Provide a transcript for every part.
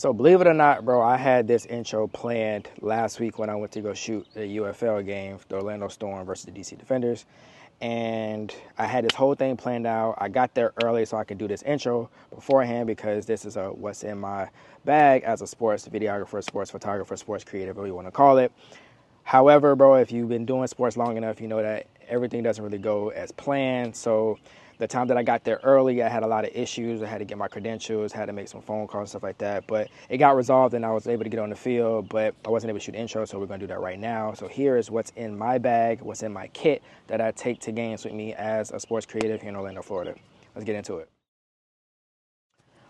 So believe it or not, bro, I had this intro planned last week when I went to go shoot the UFL game, the Orlando Storm versus the DC Defenders. And I had this whole thing planned out. I got there early so I could do this intro beforehand because this is what's in my bag as a sports videographer, sports photographer, sports creative, whatever you want to call it. However, bro, if you've been doing sports long enough, you know that everything doesn't really go as planned. So the time that I got there early, I had a lot of issues. I had to get my credentials, had to make some phone calls and stuff like that. But it got resolved and I was able to get on the field, but I wasn't able to shoot intro, so we're going to do that right now. So here is what's in my bag, what's in my kit that I take to games with me as a sports creative here in Orlando, Florida. Let's get into it.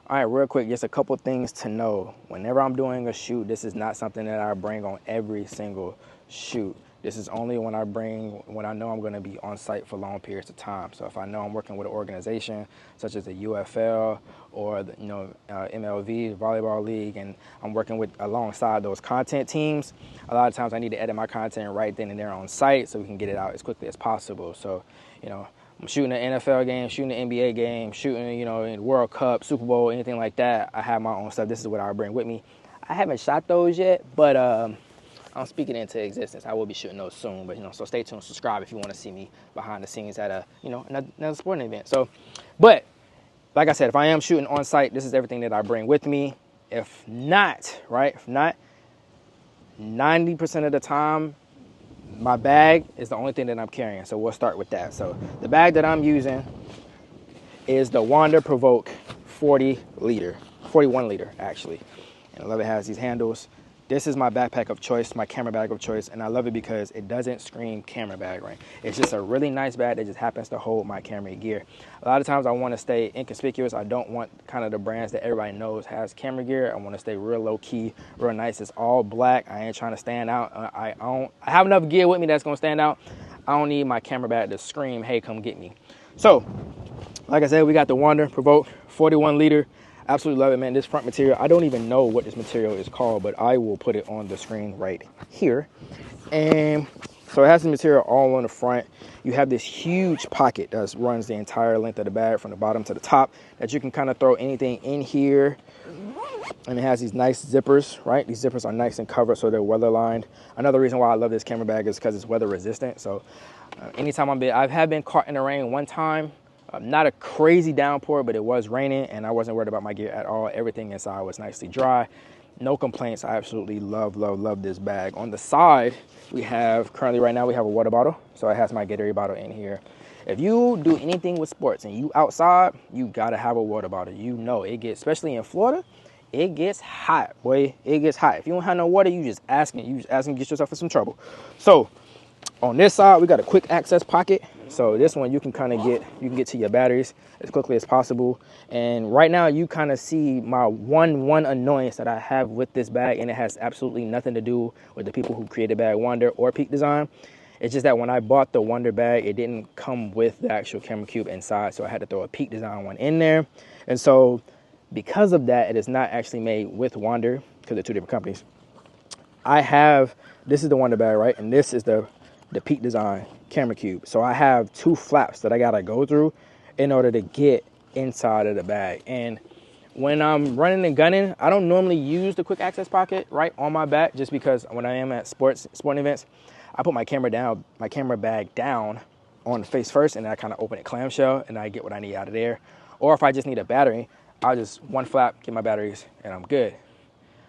All right, real quick, just a couple things to know. Whenever I'm doing a shoot, this is not something that I bring on every single shoot. This is only when I know I'm going to be on site for long periods of time. So if I know I'm working with an organization such as the UFL or the, MLV, Volleyball League, and I'm working with alongside those content teams, a lot of times I need to edit my content right then and there on site so we can get it out as quickly as possible. So, I'm shooting an NFL game, shooting an NBA game, shooting, in World Cup, Super Bowl, anything like that. I have my own stuff. This is what I bring with me. I haven't shot those yet, but I'm speaking into existence. I will be shooting those soon, but so stay tuned, subscribe if you want to see me behind the scenes at another sporting event. So, but like I said, if I am shooting on site, this is everything that I bring with me. If not, 90% of the time, my bag is the only thing that I'm carrying. So we'll start with that. So the bag that I'm using is the Wander Provoke 41 liter actually. And I love it has these handles. This is my backpack of choice, my camera bag of choice, and I love it because it doesn't scream camera bag, right? It's just a really nice bag that just happens to hold my camera gear. A lot of times I want to stay inconspicuous. I don't want kind of the brands that everybody knows has camera gear. I want to stay real low key, real nice. It's all black. I ain't trying to stand out. I have enough gear with me that's gonna stand out. I don't need my camera bag to scream, hey, come get me. So, like I said, we got the Wander Provoke 41 liter. Absolutely love it, man. This front material, I don't even know what this material is called, but I will put it on the screen right here. And so it has the material all on the front. You have this huge pocket that runs the entire length of the bag from the bottom to the top that you can kind of throw anything in here. And it has these nice zippers, right? These zippers are nice and covered so they're weather lined. Another reason why I love this camera bag is because it's weather resistant. So anytime I've been caught in the rain one time. Not a crazy downpour, but it was raining and I wasn't worried about my gear at all. Everything inside was nicely dry. No complaints. I absolutely love this bag. On the side, currently right now, we have a water bottle. So it has my Gatorade bottle in here. If you do anything with sports and you outside, you gotta have a water bottle. Especially in Florida, it gets hot, boy. It gets hot. If you don't have no water, you just asking to get yourself in some trouble. So on this side, we got a quick access pocket. So this one you can get to your batteries as quickly as possible. And right now you kind of see my one annoyance that I have with this bag, and it has absolutely nothing to do with the people who created Bag Wander or Peak Design. It's just that when I bought the Wander bag, it didn't come with the actual camera cube inside, so I had to throw a Peak Design one in there. And so because of that, it is not actually made with Wander because they're two different companies. This is the Wander bag, right? And this is the Peak Design camera cube. So I have two flaps that I gotta go through in order to get inside of the bag. And when I'm running and gunning, I don't normally use the quick access pocket right on my back, just because when I am at sporting events, I put my camera bag down on the face first, and then I kind of open it clamshell and I get what I need out of there. Or if I just need a battery, I'll just one flap, get my batteries, and I'm good.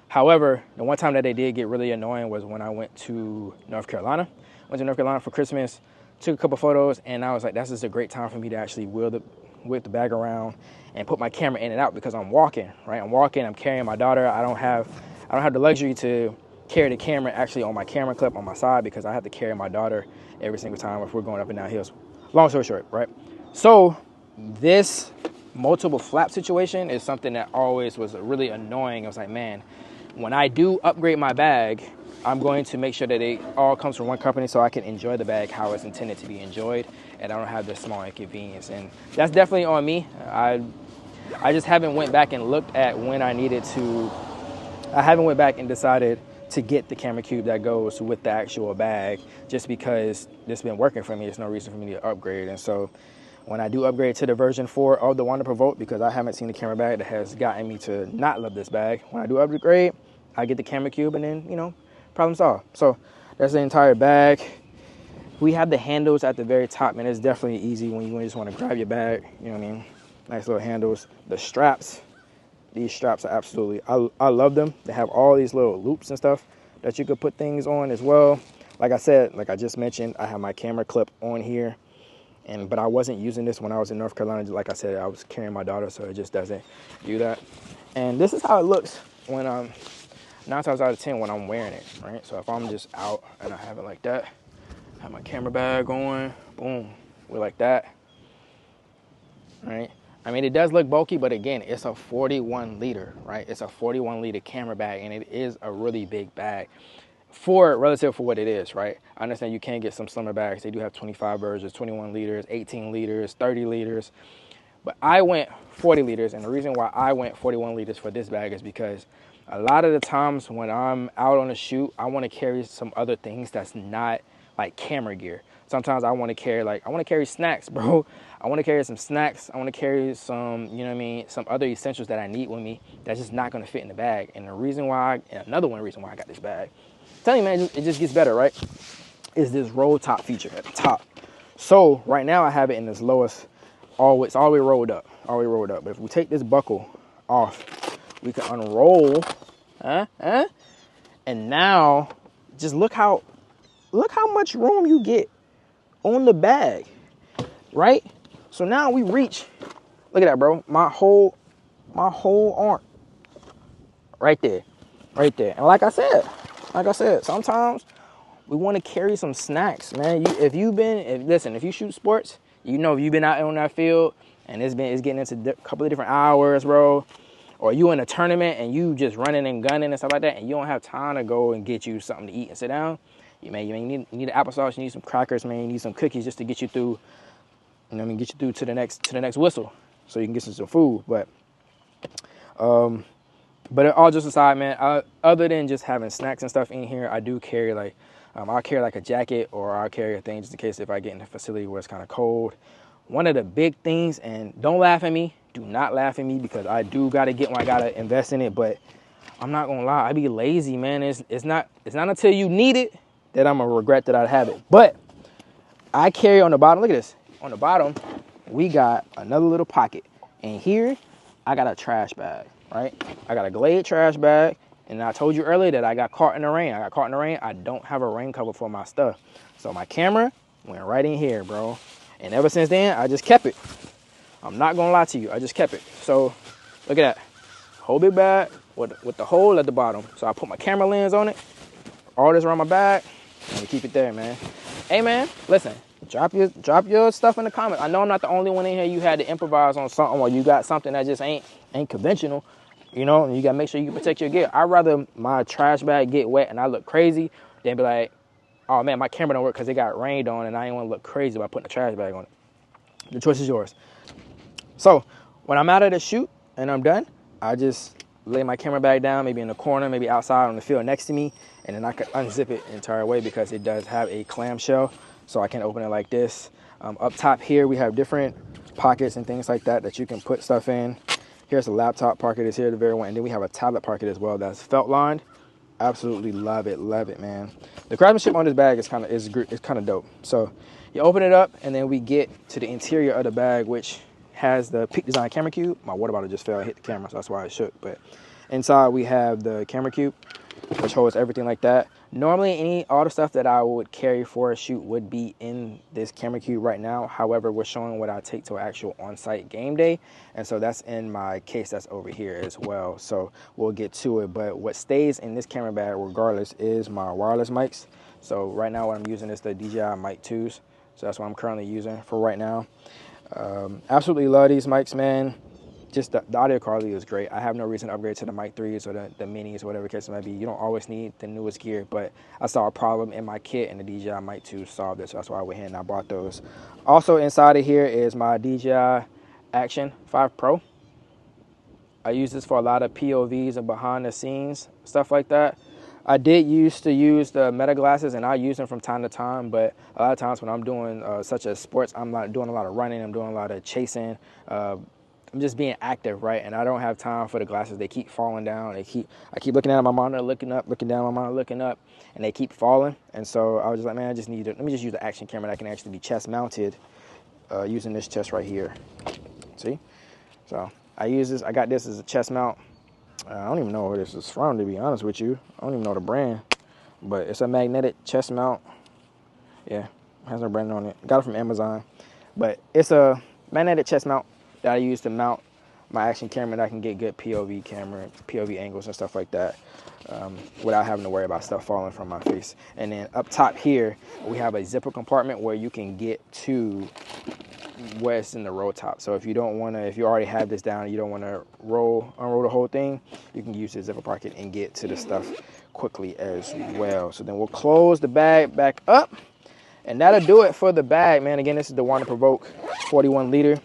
However, the one time that they did get really annoying was when I went to North Carolina. Went to North Carolina for Christmas, took a couple photos, and I was like, that's just a great time for me to actually whip the bag around and put my camera in and out because I'm walking, right? I'm carrying my daughter. I don't have the luxury to carry the camera actually on my camera clip on my side because I have to carry my daughter every single time if we're going up and down hills. Long story short, right? So this multiple flap situation is something that always was really annoying. I was like, man, when I do upgrade my bag, I'm going to make sure that it all comes from one company so I can enjoy the bag how it's intended to be enjoyed, and I don't have this small inconvenience. And that's definitely on me. I just haven't went back and looked at when I needed to. I haven't went back and decided to get the camera cube that goes with the actual bag just because it's been working for me. There's no reason for me to upgrade. And so when I do upgrade to the version 4 of the Wonder Provoke, because I haven't seen the camera bag that has gotten me to not love this bag. When I do upgrade, I get the camera cube and then, you know, problem solved. So that's the entire bag. We have the handles at the very top, man. It's definitely easy when you just want to grab your bag, you know what I mean? Nice little handles. The straps, these straps are absolutely, I love them. They have all these little loops and stuff that you could put things on as well. Like I said, like I just mentioned, I have my camera clip on here. But I wasn't using this when I was in North Carolina. Like I said, I was carrying my daughter, so it just doesn't do that. And this is how it looks when 9 times out of 10 when I'm wearing it, right? So if I'm just out and I have it like that, I have my camera bag on, boom, we're like that, right? I mean, it does look bulky, but again, it's a 41 liter, right? It's a 41 liter camera bag, and it is a really big bag. Relative for what it is, right? I understand you can get some slimmer bags. They do have 25 versions, 21 liters, 18 liters, 30 liters. But I went 40 liters, and the reason why I went 41 liters for this bag is because a lot of the times when I'm out on a shoot, I want to carry some other things that's not like camera gear. Sometimes I want to carry snacks, bro. I want to carry some snacks. I want to carry some, you know what I mean, some other essentials that I need with me that's just not going to fit in the bag. And the reason why, another one reason why I got this bag, tell you, man, it just gets better, right? Is this roll top feature at the top. So right now I have it in this lowest, it's all the way rolled up, But if we take this buckle off, we can unroll, and now just look how much room you get on the bag, right? So now we reach, look at that, bro. My whole arm, right there. And like I said, sometimes we want to carry some snacks, man. If you shoot sports, you know, if you've been out on that field and it's getting into a couple of different hours, bro, or you in a tournament and you just running and gunning and stuff like that, and you don't have time to go and get you something to eat and sit down, you need applesauce, you need some crackers, man, you need some cookies just to get you through, you know what I mean, get you through to the next whistle, so you can get some food. But all just aside, man, other than just having snacks and stuff in here, I do carry I'll carry like a jacket, or I'll carry a thing just in case if I get in a facility where it's kind of cold. One of the big things, and don't laugh at me, do not laugh at me, because I do got to get one, I got to invest in it, but I'm not going to lie, I be lazy, man. It's not until you need it that I'm going to regret that I have it. But I carry on the bottom, look at this, on the bottom, we got another little pocket. And here, I got a trash bag, right? I got a Glade trash bag. And I told you earlier that I got caught in the rain. I don't have a rain cover for my stuff. So my camera went right in here, bro. And ever since then, I just kept it. I'm not going to lie to you. I just kept it. So look at that. Whole big bag with the hole at the bottom. So I put my camera lens on it. All this around my bag. And we keep it there, man. Hey, man, listen. Drop your stuff in the comments. I know I'm not the only one in here. You had to improvise on something, or you got something that just ain't conventional. You know, and you gotta make sure you protect your gear. I'd rather my trash bag get wet and I look crazy than be like, oh man, my camera don't work because it got rained on and I ain't want to look crazy by putting a trash bag on it. The choice is yours. So when I'm out of the shoot and I'm done, I just lay my camera bag down, maybe in the corner, maybe outside on the field next to me, and then I can unzip it the entire way because it does have a clamshell, so I can open it like this. Up top here, we have different pockets and things like that you can put stuff in. Here's a laptop pocket, is here the very one, and then we have a tablet pocket as well that's felt lined. Absolutely love it, man. The craftsmanship on this bag is kind of dope. So you open it up, and then we get to the interior of the bag, which has the Peak Design camera cube. My water bottle just fell and hit the camera, so that's why it shook. But inside we have the camera cube, which holds everything like that. Normally, all the stuff that I would carry for a shoot would be in this camera cube right now. However, we're showing what I take to an actual on-site game day. And so that's in my case that's over here as well. So we'll get to it. But what stays in this camera bag regardless is my wireless mics. So right now what I'm using is the DJI Mic 2s. So that's what I'm currently using for right now. Absolutely love these mics, man. Just the audio quality is great. I have no reason to upgrade to the Mic 3s or the minis or whatever case it might be. You don't always need the newest gear, but I saw a problem in my kit and the DJI Mic 2 solved it, so that's why I went ahead and I bought those. Also inside of here is my DJI Action 5 Pro. I use this for a lot of POVs and behind the scenes, stuff like that. I did used to use the Meta glasses, and I use them from time to time, but a lot of times when I'm doing such as sports, I'm not doing a lot of running, I'm doing a lot of chasing, I'm just being active, right? And I don't have time for the glasses. They keep falling down. I keep looking at my monitor, looking up, looking down, my monitor, looking up, and they keep falling. And so I was just like, man, I just need to, let me just use the action camera that can actually be chest mounted using this chest right here. See? So I use this, I got this as a chest mount. I don't even know where this is from, to be honest with you. I don't even know the brand, but it's a magnetic chest mount. Yeah, has no brand on it. Got it from Amazon, but it's a magnetic chest mount that I use to mount my action camera, that I can get good POV angles and stuff like that, without having to worry about stuff falling from my face. And then up top here, we have a zipper compartment where you can get to where it's in the roll top. So if you don't want to, if you already have this down, you don't want to unroll the whole thing, you can use the zipper pocket and get to the stuff quickly as well. So then we'll close the bag back up, and that'll do it for the bag, man. Again, this is the Warner Provoke 41 liter.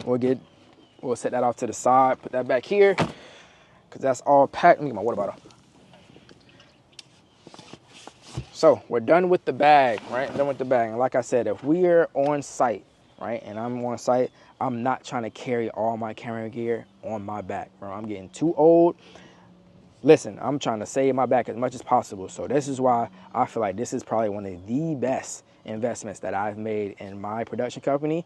We'll set that off to the side, put that back here, because that's all packed. Let me get my water bottle. So we're done with the bag, right? Done with the bag. And like I said, if we are on site, right, and I'm on site, I'm not trying to carry all my camera gear on my back, bro. I'm getting too old. Listen, I'm trying to save my back as much as possible. So this is why I feel like this is probably one of the best investments that I've made in my production company.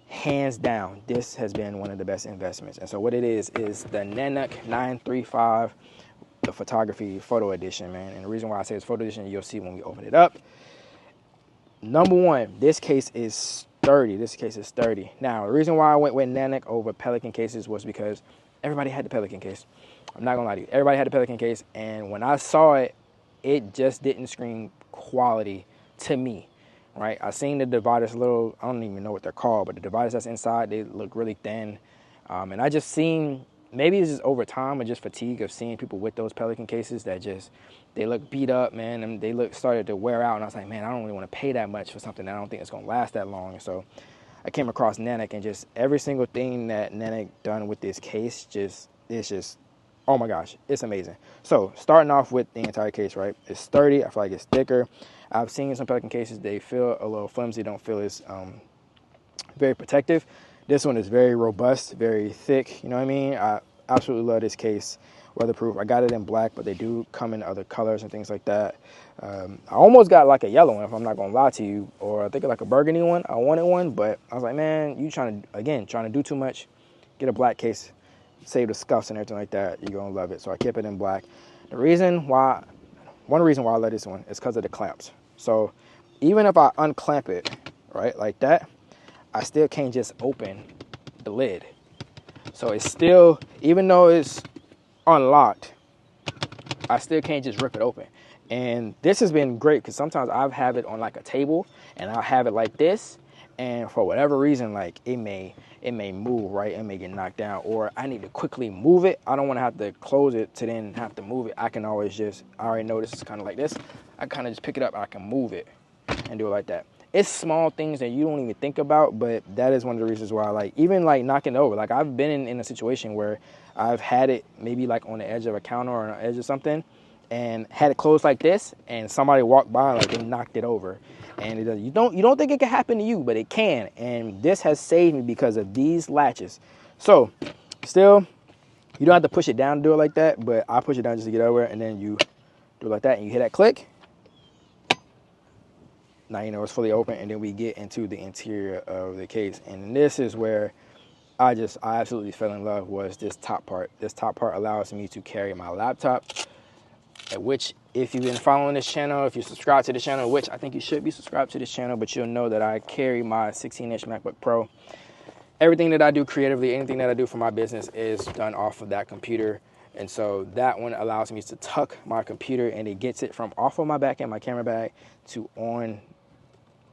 Hands down, this has been one of the best investments. And so what it is the Nanak 935, the photography photo edition, man. And the reason why I say it's photo edition, you'll see when we open it up. Number one, this case is sturdy. This case is sturdy. Now, the reason why I went with Nanak over Pelican cases was because everybody had the Pelican case. I'm not gonna lie to you. Everybody had the Pelican case, and when I saw it, it just didn't scream quality to me, right? I seen the dividers I don't even know what they're called, but the dividers that's inside, they look really thin. And I just seen, maybe it's just over time or just fatigue of seeing people with those Pelican cases that just, they look beat up, man, and they started to wear out. And I was like, man, I don't really want to pay that much for something that I don't think it's going to last that long. And so I came across Nanak, and just every single thing that Nanak done with this case, it's just, oh my gosh, it's amazing. So starting off with the entire case, right? It's sturdy. I feel like it's thicker. I've seen some Pelican cases, they feel a little flimsy, don't feel as very protective. This one is very robust, very thick, you know what I mean? I absolutely love this case. Weatherproof. I got it in black, but they do come in other colors and things like that. I almost got like a yellow one, if I'm not gonna lie to you, or I think like a burgundy one. I wanted one, but I was like, man, you trying to do too much. Get a black case, save the scuffs and everything like that. You're gonna love it. So I kept it in black. One reason why I love this one is because of the clamps. So even if I unclamp it, right, like that, I still can't just open the lid. So it's still, even though it's unlocked, I still can't just rip it open. And this has been great because sometimes I've have it on like a table and I'll have it like this, and for whatever reason, like it may move, right? It may get knocked down, or I need to quickly move it. I don't want to have to close it to then have to move it. I can always just, I already know this is kind of like this. I kind of just pick it up and I can move it and do it like that. It's small things that you don't even think about, but that is one of the reasons why I like, even like knocking it over. Like I've been in a situation where I've had it maybe like on the edge of a counter or on the edge of something and had it closed like this, and somebody walked by and like they knocked it over. And it does, you don't think it can happen to you, but it can. And this has saved me because of these latches. So still, you don't have to push it down to do it like that, but I push it down just to get over it, and then you do it like that, and you hit that click. Now you know it's fully open, and then we get into the interior of the case. And this is where I absolutely fell in love, was this top part. This top part allows me to carry my laptop, which if you've been following this channel, if you subscribe to the channel, which I think you should be subscribed to this channel, but you'll know that I carry my 16-inch MacBook Pro. Everything that I do creatively, anything that I do for my business is done off of that computer. And so that one allows me to tuck my computer, and it gets it from off of my back end, my camera bag, to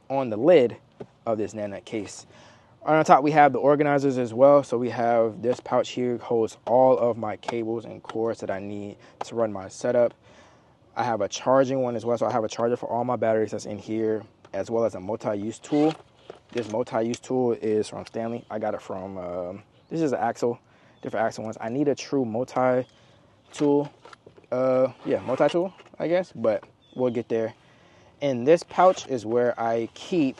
on the lid of this Nanak case. On top, we have the organizers as well. So we have this pouch here, holds all of my cables and cords that I need to run my setup. I have a charging one as well. So I have a charger for all my batteries that's in here, as well as a multi-use tool. This multi-use tool is from Stanley. I got it from, this is an axle, different axle ones. I need a true multi-tool yeah, multi-tool, I guess, but we'll get there. And this pouch is where I keep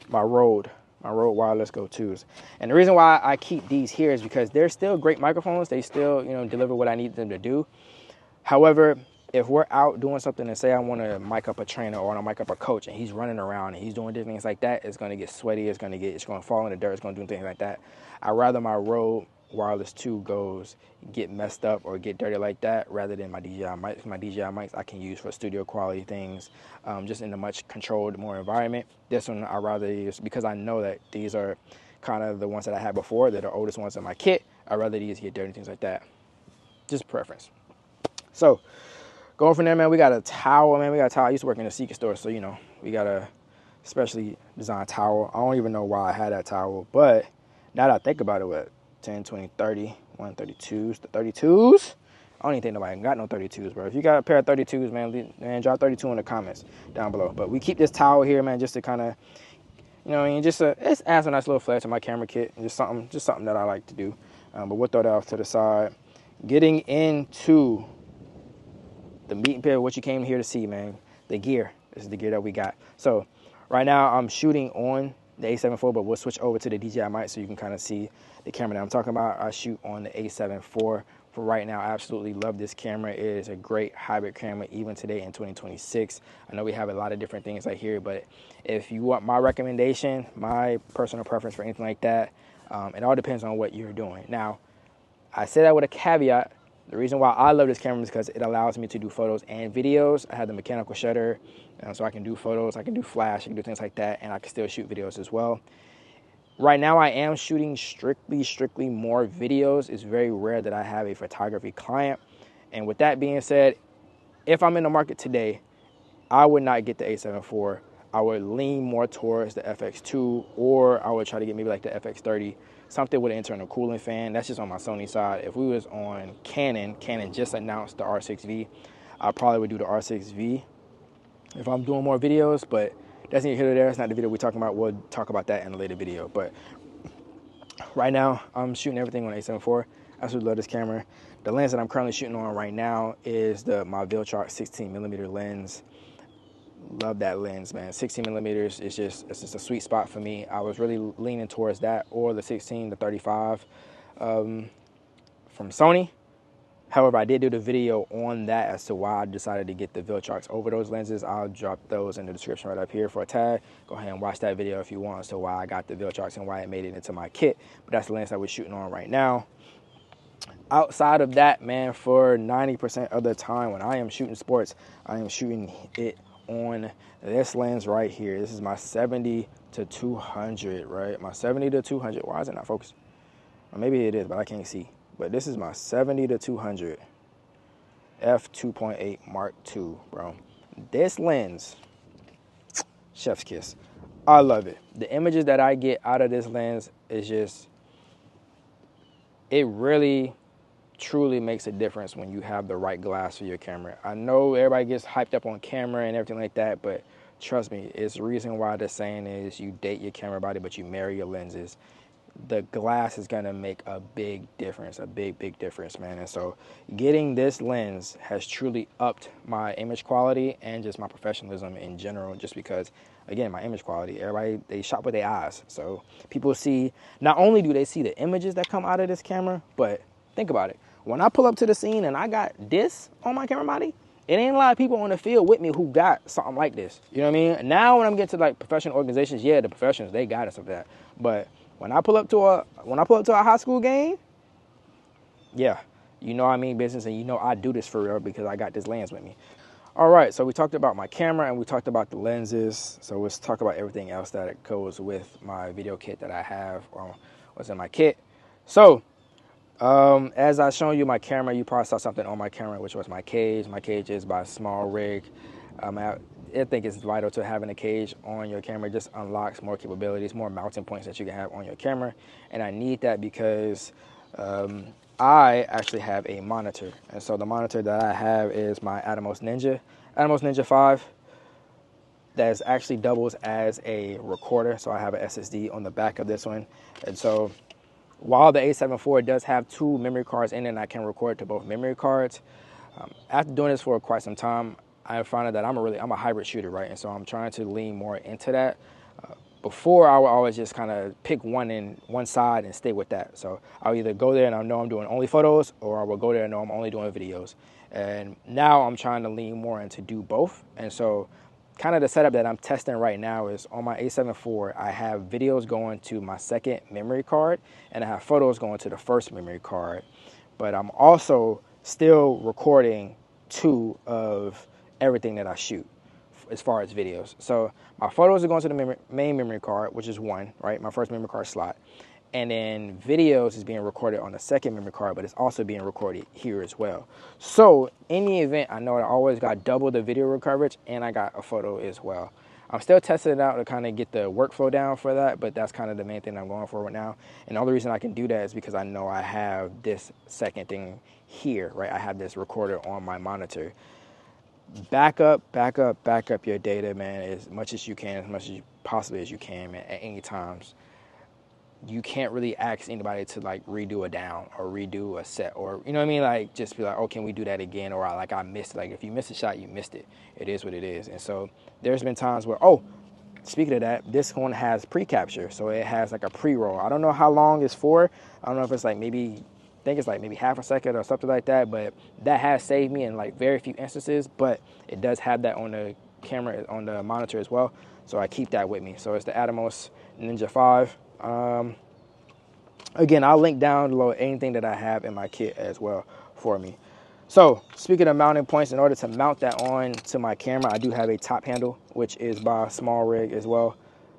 my Rode wireless go-tos. And the reason why I keep these here is because they're still great microphones. They still, you know, deliver what I need them to do. However, if we're out doing something and say I want to mic up a trainer or I want to mic up a coach and he's running around and he's doing different things like that, it's going to get sweaty, it's going to fall in the dirt, it's going to do things like that. I'd rather my Rode wireless 2 goes get messed up or get dirty like that rather than my DJI mics. My DJI mics I can use for studio quality things, just in a much controlled, more environment. This one I'd rather use because I know that these are kind of the ones that I had before. They're the oldest ones in my kit. I'd rather these get dirty, things like that. Just preference. So going from there, man, we got a towel, man. We got a towel. I used to work in a Seeker store, so, you know, we got a specially designed towel. I don't even know why I had that towel, but now that I think about it, what, 10, 20, 30, 132s, the 32s? I don't even think nobody got no 32s, bro. If you got a pair of 32s, man, drop 32 in the comments down below. But we keep this towel here, man, just to kind of, you know what I mean, just it adds a nice little flair to my camera kit. And just something that I like to do. But we'll throw that off to the side. Getting into the meat and potatoes, what you came here to see, man. The gear. This is the gear that we got. So right now I'm shooting on the A7IV, but we'll switch over to the DJI mic so you can kind of see the camera that I'm talking about. I shoot on the A7IV for right now. I absolutely love this camera. It is a great hybrid camera even today in 2026. I know we have a lot of different things right here, but if you want my recommendation, my personal preference for anything like that, it all depends on what you're doing. Now, I say that with a caveat. The reason why I love this camera is because it allows me to do photos and videos. I have the mechanical shutter, so I can do photos, I can do flash, I can do things like that, and I can still shoot videos as well. Right now, I am shooting strictly more videos. It's very rare that I have a photography client. And with that being said, if I'm in the market today, I would not get the A7IV. I would lean more towards the FX2, or I would try to get maybe like the FX30, something with an internal cooling fan. That's just on my Sony side. If we was on Canon just announced the R6V. I probably would do the R6V if I'm doing more videos, but that's neither here nor there. It's not the video we're talking about. We'll talk about that in a later video. But right now, I'm shooting everything on A7IV. I absolutely love this camera. The lens that I'm currently shooting on right now is my Viltrox 16mm lens. Love that lens, man. 16mm is just a sweet spot for me. I was really leaning towards that or the 16 to 35 from Sony. However, I did do the video on that as to why I decided to get the Viltrox over those lenses. I'll drop those in the description right up here for a tag. Go ahead and watch that video if you want as to why I got the Viltrox and why it made it into my kit. But that's the lens that we're shooting on right now. Outside of that, man, for 90% of the time when I am shooting sports, I am shooting it on this lens right here. This is my 70 to 200, right? My 70 to 200. Why is it not focused? Or maybe it is, but I can't see. But this is my 70 to 200 f2.8 Mark II, bro. This lens, chef's kiss. I love it. The images that I get out of this lens is just, it really truly makes a difference when you have the right glass for your camera. I know everybody gets hyped up on camera and everything like that, but trust me, it's the reason why the saying is you date your camera body, but you marry your lenses. The glass is gonna make a big difference, a big difference, man. And so getting this lens has truly upped my image quality and just my professionalism in general, just because, again, my image quality, everybody, they shop with their eyes. So people see, not only do they see the images that come out of this camera, but think about it. When I pull up to the scene and I got this on my camera body, it ain't a lot of people on the field with me who got something like this. You know what I mean? Now when I'm getting to like professional organizations, yeah, the professionals, they got us of that. But when I pull up to a high school game, yeah, you know I mean business, and you know I do this for real because I got this lens with me. All right, so we talked about my camera and we talked about the lenses. So let's talk about everything else that goes with my video kit that I have, or what's in my kit. So as I shown you my camera, you probably saw something on my camera, which was my cage. My cage is by Small Rig. I think it's vital to having a cage on your camera. It just unlocks more capabilities, more mounting points that you can have on your camera. And I need that because I actually have a monitor. And so the monitor that I have is my Atomos Ninja 5. That actually doubles as a recorder. So I have an SSD on the back of this one. And so while the A7IV does have 2 memory cards in it, and I can record to both memory cards, After doing this for quite some time, I found out that I'm a hybrid shooter, right? And so I'm trying to lean more into that. Before, I would always just kind of pick one side and stay with that. So I'll either go there and I know I'm doing only photos, or I will go there and know I'm only doing videos. And now I'm trying to lean more into do both. And so kind of the setup that I'm testing right now is on my A7IV, I have videos going to my second memory card, and I have photos going to the first memory card. But I'm also still recording 2 of everything that I shoot as far as videos. So my photos are going to the main memory card, which is 1, right? My first memory card slot. And then videos is being recorded on the second memory card, but it's also being recorded here as well. So in the event, I know I always got double the video coverage, and I got a photo as well. I'm still testing it out to kind of get the workflow down for that, but that's kind of the main thing I'm going for right now. And the only reason I can do that is because I know I have this second thing here, right? I have this recorder on my monitor. Back up your data, man, as much as you can, as much as possibly as you can, man, at any times. You can't really ask anybody to like redo a down or redo a set, or you know what I mean, like just be like, oh, can we do that again, or like I missed it. Like if you missed a shot, you missed it. It is what it is. And so there's been times where, oh, speaking of that, this one has pre-capture, so it has like a pre-roll. I don't know how long it's for. I don't know if it's like maybe, I think it's like maybe half a second or something like that, but that has saved me in like very few instances. But it does have that on the camera, on the monitor as well, so I keep that with me. So it's the Atomos Ninja 5. Again, I'll link down below anything that I have in my kit as well for me. So speaking of mounting points, in order to mount that on to my camera, I do have a top handle, which is by Small Rig as well.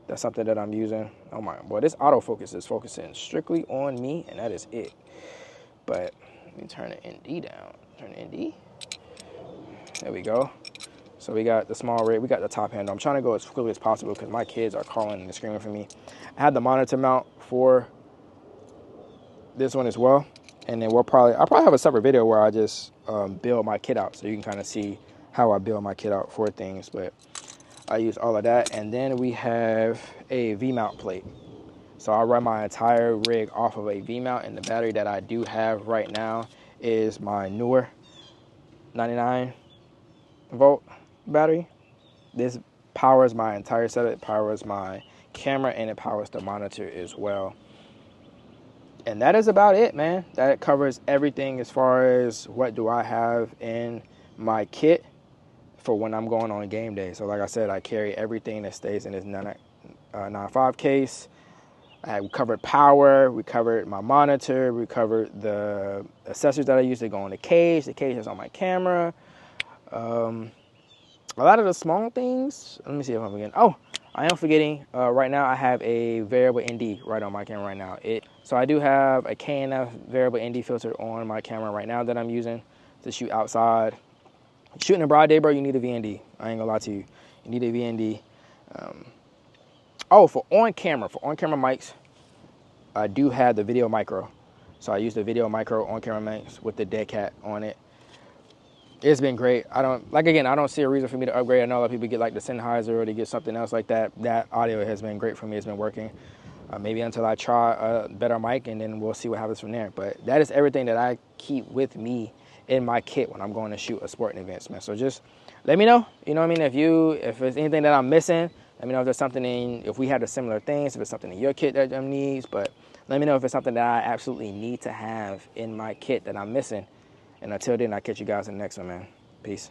That's something that I'm using. Oh my, boy, this autofocus is focusing strictly on me, and that is it. But let me turn the ND down. Turn the ND. There we go. So we got the Small Rig, we got the top handle. I'm trying to go as quickly as possible because my kids are calling and screaming for me. I had the monitor mount for this one as well, and then I'll probably have a separate video where I just build my kit out, so you can kind of see how I build my kit out for things. But I use all of that, and then we have a V-mount plate. So I run my entire rig off of a V-mount, and the battery that I do have right now is my newer 99 volt battery. This powers my entire setup. It powers my camera, and it powers the monitor as well. And that is about it, man. That covers everything as far as what do I have in my kit for when I'm going on game day. So like I said, I carry everything that stays in this 9.5 case. We covered power, we covered my monitor, we covered the accessories that I use to go on the case is on my camera. A lot of the small things, let me see if I'm forgetting. Oh, I am forgetting, right now I have a variable ND right on my camera right now. So I do have a K&F variable ND filter on my camera right now that I'm using to shoot outside. Shooting in broad day, bro, you need a VND. I ain't gonna lie to you. You need a VND. For on-camera mics, I do have the Video Micro. So I use the Video Micro on-camera mics with the dead cat on it. It's been great. I don't see a reason for me to upgrade. I know a lot of people get like the Sennheiser or they get something else like that. That audio has been great for me. It's been working. Maybe until I try a better mic, and then we'll see what happens from there. But that is everything that I keep with me in my kit when I'm going to shoot a sporting event, man. So just let me know. You know what I mean? If there's anything that I'm missing, let me know if there's something if we have the similar things, if it's something in your kit that needs. But let me know if it's something that I absolutely need to have in my kit that I'm missing. And until then, I'll catch you guys in the next one, man. Peace.